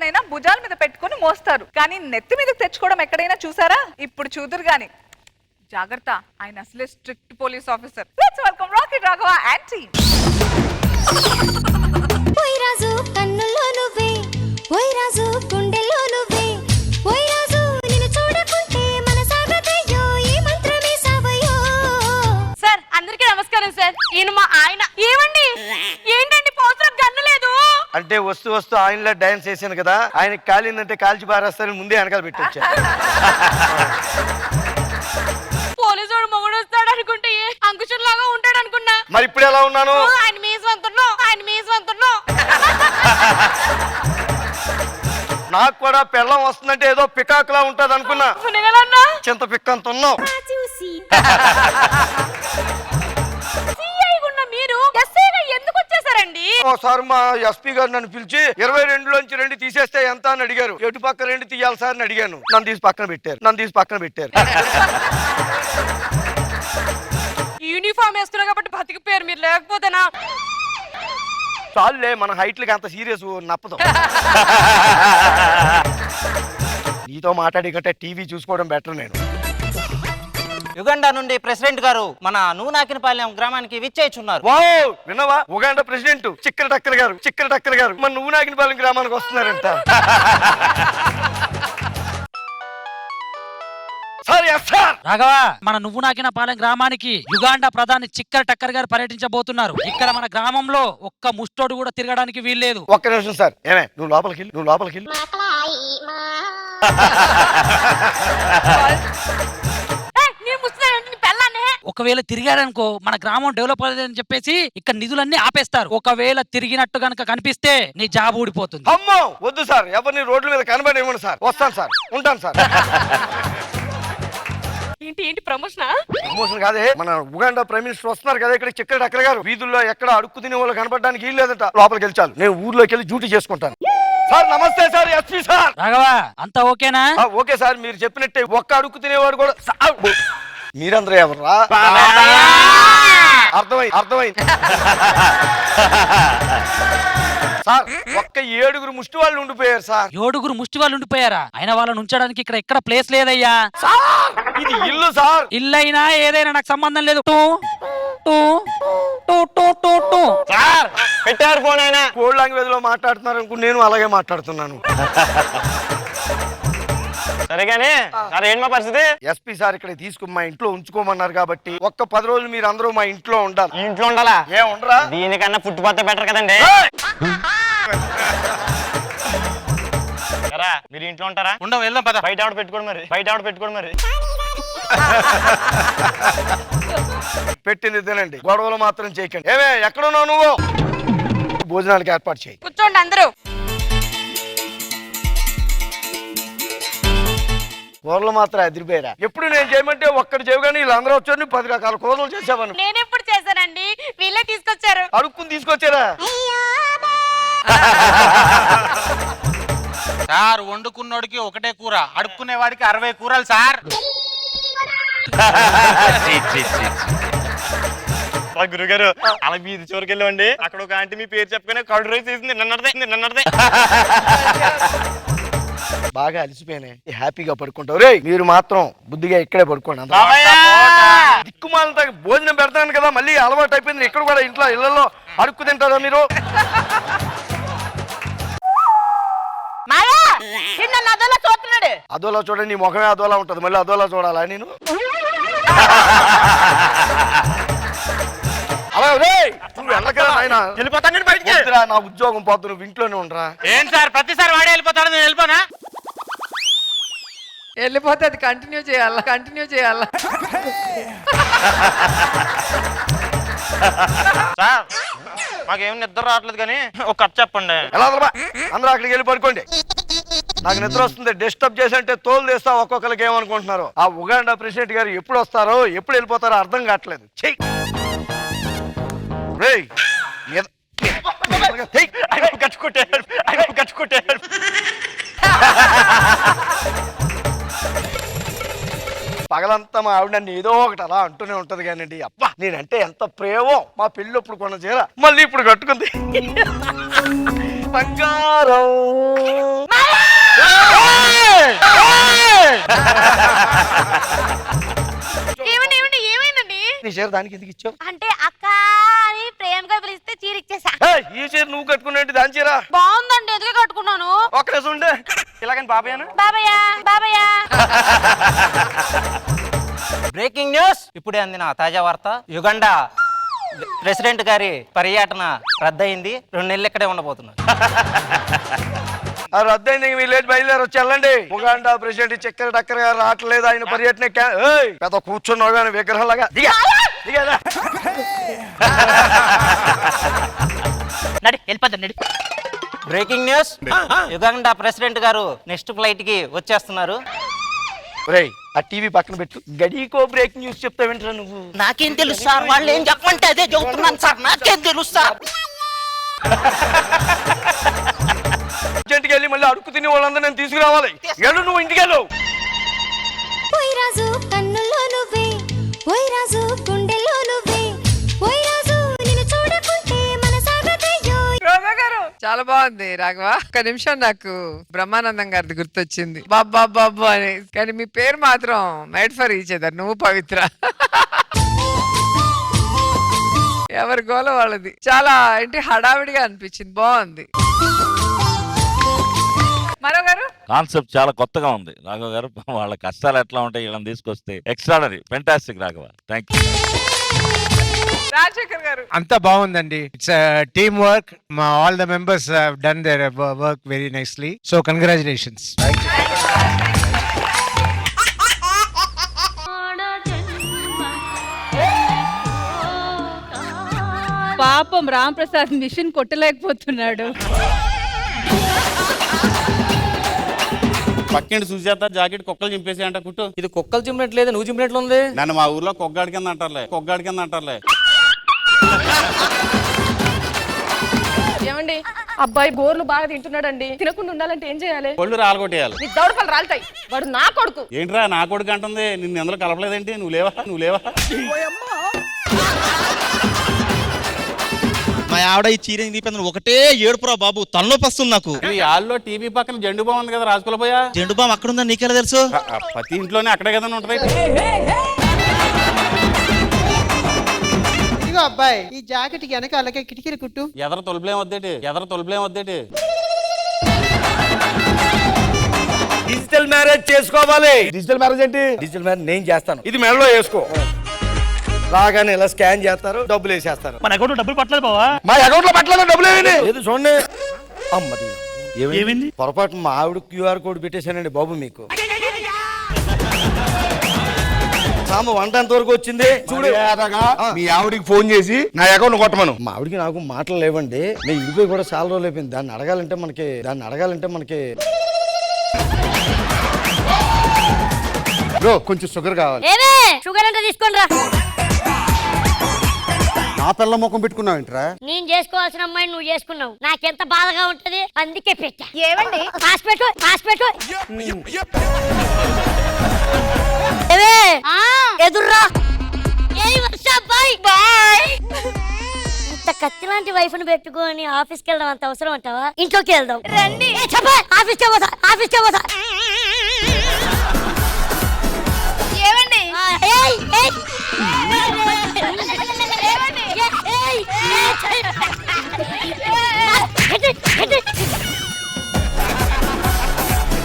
ఎవరినైనా భుజాల మీద పెట్టుకుని మోస్తారు, కానీ నెత్తి మీద తెచ్చుకోవడం ఎక్కడైనా చూసారా? ఇప్పుడు చూదురు గాని. జాగ్రత్త, ఆయన అసలే strict police officer. Let's welcome rocket Raghava and team. ఓయ్ రాజు కన్నుల్లో నువ్వే, ఓయ్ రాజు గుండెల్లో నువ్వే, ఓయ్ రాజు నిన్ను చూడకుంటే మనసాగదయ్యో ఈ మంత్రమే సావయ్యో. సార్ అందరికీ నమస్కారం సార్. ఈయన మా ఆయన. ఏమండి ఏంటండి పోస్టర్ గన్ను లేదు అంటే వస్తూ వస్తూ ఆయనలో డాన్స్ చేశాను కదా, ఆయనకి కాలిందంటే కాల్చి పారేస్తారని ముందే వెనకాల పెట్టొచ్చా. పోలీసుడు మొగుడు వస్తాడు అనుకుంటే అంకుశం లాగా ఉంటాడు అనుకున్నా. మరి ఇప్పుడు ఎలా ఉన్నాను? ఆయన మీసవంతున్నా, ఆయన మీసవంతున్నా. నాకు కూడా పెళ్ళం వస్తుందంటే ఏదో పికాకులా ఉంటది అనుకున్నా, చింత పిక్క అంత ఉన్నావు. చూసి మీరు ఎస్ఐగా ఎందుకు వచ్చేసారండి? ఒకసారి మా ఎస్పీ గారు నన్ను పిలిచి 22లోంచి 2 తీసేస్తే ఎంత అని అడిగారు. ఎటు పక్క 2 తీయాలి సార్ అని అడిగాను. నన్ను తీసి పక్కన పెట్టారు. యూనిఫామ్ వేస్తున్నా కాబట్టి బతికిపోయారు, మీరు లేకపోతేనా? చాలులే, మన హైట్లకి అంత సీరియస్ నప్పదు. నీతో మాట్లాడి కంటే టీవీ చూసుకోవడం బెటర్. నేను యుగండా నుండి ప్రెసిడెంట్ గారు మన నూనాకినపాలెం గ్రామానికి విచ్చేస్తున్నారు. వావ్, విన్నావా? ఉగాండా ప్రెసిడెంట్ చిక్కర టక్కర్ గారు మన నూనాకినపాలెం గ్రామానికి వస్తున్నారంట. రాఘవ, మన నువ్వు నాకిన పాలెం గ్రామానికి యుగాండా ప్రధాని చిక్కర టక్కర్ గారు పర్యటించబోతున్నారు. ఇక్కడ మన గ్రామంలో ఒక్క ముష్టోడు కూడా తిరగడానికి వీల్లేదు. ఒక్క నిమిషం సార్. ఏమే, నువ్వు లోపలికి వెళ్ళు. ఒకవేళ తిరిగారనుకో మన గ్రామం డెవలప్ అవ్వదని చెప్పేసి ఇక్కడ నిధులన్నీ ఆపేస్తారు. ఒకవేళ తిరిగినట్టు గనక కనిపిస్తే నీ జాబ్ ఊడిపోతుంది. అమ్మో వద్దు సార్, ఎవరిని రోడ్ల మీద కనబడివ్వండి సార్. వస్తాను సార్, ఉంటాను సార్. ఏంటి ప్రమోషన్ కాదే, మన ఉగాండా ప్రైమ్ మినిస్టర్ వస్తున్నారు కదా ఇక్కడ చిక్కర టక్కర్ గారు. వీధుల్లో ఎక్కడ అడుక్కు తినే వాళ్ళు కనపడడానికి వీలు లేదంట. లోపలికి వెళ్ళి చాలు, నేను ఊర్లోకి వెళ్ళి డ్యూటీ చేసుకుంటాను. సార్ నమస్తే సార్, ఎస్పీ సార్. రాఘవ, అంతా ఓకేనా? ఓకే సార్, మీరు చెప్పినట్టే ఒక్క అడుక్కు తినేవాడు కూడా. మీరందరూ ఎవర్రా? అర్థమైంది సార్. ఒక్క 7 ముష్టి వాళ్ళు ఉండిపోయారు సార్. 7 ముష్టి వాళ్ళు ఉండిపోయారా? అయినా వాళ్ళని ఉంచడానికి ఇక్కడ ఎక్కడ ప్లేస్ లేదయ్యా. ఇది ఇల్లు సార్. ఇల్లు అయినా ఏదైనా నాకు సంబంధం లేదు. సార్ పెట్టారు ఫోన్ అయినా. కోడ్ లాంగ్వేజ్ లో మాట్లాడుతున్నారు అనుకో, నేను అలాగే మాట్లాడుతున్నాను. సరేగానే సార్, ఏంటి మా పరిస్థితి? ఎస్పీ సార్ ఇక్కడ తీసుకుని మా ఇంట్లో ఉంచుకోమన్నారు కాబట్టి ఒక్క 10 రోజులు మీరు అందరూ మా ఇంట్లో ఉండాలి. ఇంట్లో ఉండాలా? ఏ ఉండరా? దీనికన్నా ఫుట్పాత్ బెటర్ కదండి. మీరు ఇంట్లో ఉంటారా? ఉండవు, వెళ్దాం పద. బయట ఆవిడ పెట్టుకోండి మరి. పెట్టింది తినండి, గొడవలు మాత్రం చేయకండి. ఏమే, ఎక్కడున్నావు నువ్వు? భోజనానికి ఏర్పాటు చేయి. కూర్చోండి అందరూ. కూరలు మాత్రం అదిరిపోయారా? ఎప్పుడు నేను చేయమంటే ఒక్కటి చేయగానే వీళ్ళందరూ వచ్చి 10 రకాల కూరలు చేసావను. నేను ఎప్పుడు చేశానండి? వీళ్ళే తీసుకొచ్చారు. అడుక్కుని తీసుకొచ్చారా? సార్, వండుకున్నోడికి ఒకటే కూర, అడుక్కునే వాడికి 60 కూరలు సార్. గురుగారు అలా బీది చివరికి వెళ్ళండి, అక్కడ ఒక ఆంటీ మీ పేరు చెప్పుకునే కర్డ్ రైస్ వేసింది. నన్నదే బాగా అలసిపోయానే, హ్యాపీగా పడుకుంటావు. రే మీరు మాత్రం బుద్ధిగా ఇక్కడే పడుకోండి. దిక్కుమాలంతా భోజనం పెడతాను కదా, మళ్ళీ అలవాటు అయిపోయింది. ఇక్కడ కూడా ఇంట్లో ఇళ్లలో అడుక్కు తింటారా మీరు? అదోలా చూడండి, నీ ముఖమే అదోలా ఉంటది, మళ్ళీ అదోలా చూడాలా నేను? అలా నువ్వు వెళ్ళకరా ఆయన. వెళ్ళిపోతాను బయటికి. నా ఉద్యోగం పోతు, నువ్వు ఇంట్లోనే ఉండరా. ఏం సార్, ప్రతిసారి వాడే వెళ్ళిపోతాడు, నేను వెళ్ళిపోనా? వెళ్ళిపోతే అది కంటిన్యూ చేయాలా. సార్ మాకేం నిద్ర రావట్లేదు కానీ ఒక కథ చెప్పండి. ఎలా అందరూ అక్కడికి వెళ్ళి పడుకోండి. నాకు నిద్ర వస్తుంది. డిస్టర్బ్ చేసి అంటే తోలు తెస్తా. ఒక్కొక్కరికి ఏమనుకుంటున్నారు, ఆ ఉగాండా ప్రెసిడెంట్ గారు ఎప్పుడు వస్తారో ఎప్పుడు వెళ్ళిపోతారో అర్థం కావట్లేదు. చెయ్యి కట్టుకుంటారు. పగలంతా మా ఆవిడ నన్ను ఏదో ఒకటి అలా అంటూనే ఉంటది కానండి. అబ్బా నేనంటే ఎంత ప్రేమో. మా పెళ్ళప్పుడు కొన్న చీర మళ్ళీ ఇప్పుడు కట్టుకుంది. బంగారం చీర దానికి ఎందుకు ఇచ్చావు? అంటే అక్క అని ప్రేమగా పిలిస్తే చీర ఇచ్చేసా. ఈ చీర నువ్వు కట్టుకున్నట్టు దాని చీర బాగుందండి, ఎందుకే కట్టుకున్నాను. ఒక్క రోజు ఉండే ఇలాగని బాబాయ్యాను. బాబయ్య బాబయ్య. బ్రేకింగ్ న్యూస్ ఇప్పుడే అందిన తాజా వార్త. యుగండా ప్రెసిడెంట్ గారి పర్యటన రద్దయింది. 2 నెలలు ఇక్కడే ఉండబోతున్నారు. రద్దయింది, మీ లేట్ బయలుదేరి వచ్చి వెళ్ళండి. ఉగాండా ప్రెసిడెంట్ చక్కెర టక్కర గారు రావట్లేదు, ఆయన పర్యటన పెద్ద కూర్చున్నావు కానీ విగ్రహంలాగా దిగేదా. బ్రేకింగ్ న్యూస్ యుగండా ప్రెసిడెంట్ గారు నెక్స్ట్ ఫ్లైట్ కి వచ్చేస్తున్నారు. రేయ్ ఆ టీవీ పక్కన పెట్టు, గడికో బ్రేకింగ్ న్యూస్ చెప్తా వింటరా నువ్వు. నాకేం తెలుసు సార్, వాళ్ళు ఏం చెప్పమంటే అదే చెబుతున్నాను సార్, నాకేం తెలుసు సార్. అర్జెంట్కి వెళ్ళి మళ్ళీ అడుగు తిని వాళ్ళందరూ నేను తీసుకురావాలి. వెళ్ళు, నువ్వు ఇంటికి వెళ్ళు. ఓయ్ రాజు కన్నుల్లో నువ్వే, ఓయ్ రాజు గుండెల్లో నువ్వే, ఓయ్ రాజు నిన్ను చూడకుంటే మనసాగదయ్యో. రోజా గారు చాలా బాగుంది రాఘవ. ఒక్క నిమిషం నాకు బ్రహ్మానందం గారిది గుర్తొచ్చింది, బాబా బాబు అని. కానీ మీ పేరు మాత్రం మేడ్ ఫర్ ఈచ్ అదర్, నువ్వు పవిత్ర. ఎవరి గోల వాళ్ళది. చాలా ఏంటి హడావిడిగా అనిపించింది, బాగుంది. మరో గారు కాన్సెప్ట్ చాలా కొత్తగా ఉంది రాఘవ గారు. వాళ్ళ కష్టాలు ఎట్లా ఉంటాయి వీళ్ళని తీసుకొస్తే extraordinary, fantastic Raghava. Thank you. Rajasekhar గారు అంతా బాగుందండి. It's team work. All the members have done their work very nicely. So congratulations. పాపం రామ్ ప్రసాద్ మిషన్ కొట్టలేకపోతున్నాడు. పక్కింటి సుజాత జాకెట్ కుక్కలు చింపేసి అంట కుట్టు. ఇది కుక్కలు చింపినట్లేదు, నువ్వు చింపినట్లు ఉంది. నన్ను మా ఊర్లో కొగ్గాడి కింద అంటారులే. ఏమండి, అబ్బాయి గోర్లు బాగా తింటున్నాడండి, తినకుండా ఉండాలంటే ఏం చేయాలి? కొళ్ళు రాలగొట్టేయాలి. నీ దౌడపల్లి రాలుతాయి. వాడు నా కొడుకు. ఏంట్రా నా కొడుకు అంటుంది, నిన్ను ఎందులో కలపలేదేంటి? నువ్వు లేవా? మా ఆవిడ ఈ చీర తీపింది ఒకటే ఏడుపురా బాబు, తలనొప్పి వస్తుంది నాకు. ఈ హాల్లో టీవీ పక్కన జెండు బామ్ ఉంది కదా, రాజుకోలేపోయా? జెండు బామ్ అక్కడ ఉందా నీకెలా తెలుసు? ప్రతి ఇంట్లోనే అక్కడే కదా ఉంటది. ఇదిగో అబ్బాయి, ఈ జాకెట్ వెనక అలాగే కిటికీలు కుట్టు. ఎదర తొలపలేం వద్దేటి. డిజిటల్ మ్యారేజ్ చేసుకోవాలి. డిజిటల్ మ్యారేజ్ ఏంటి? డిజిటల్ మ్యారేజ్ నేను చేస్తాను, ఇది మెడలో వేసుకో. రాగానే ఇలా స్కాన్ చేస్తారు, డబ్బులు వేసేస్తారు. మన అకౌంట్ డబ్బులు పట్టలేదు బావా. మా అకౌంట్ లో పట్టలేదు, డబ్బులు ఏది చూడండి. అమ్మది ఏమైంది? పొరపాటు మా ఆవిడ QR కోడ్ పెట్టేశానండి బాబు. మీకు సామ వంట ఎంత వరకు వచ్చింది చూడు. మీ ఆవిడికి ఫోన్ చేసి నా అకౌంట్ కొట్టమను. మా ఆవిడికి నాకు మాటలు లేవండి. నేను ఇడిపోయి కూడా చాలా రోజులు అయిపోయింది. దాన్ని అడగాలంటే మనకి బ్రో కొంచెం షుగర్ కావాలి. షుగర్ అంటే తీసుకోండి రా. నా పిల్ల ముఖం పెట్టుకున్నావు ఏంట్రా? నేను చేసుకోవాల్సిన అమ్మాయిని నువ్వు చేసుకున్నావు, నాకెంత బాధగా ఉంటది, అందుకే పెట్టా. ఏమండి హాస్పిటల్ ఎదుర్రా. ఇంత కత్తి లాంటి వైఫ్ ని పెట్టుకొని ఆఫీస్కి వెళ్ళడం అంత అవసరం అంటావా? ఇంట్లోకి వెళ్దాం రండి. ఆఫీస్కి పోతా.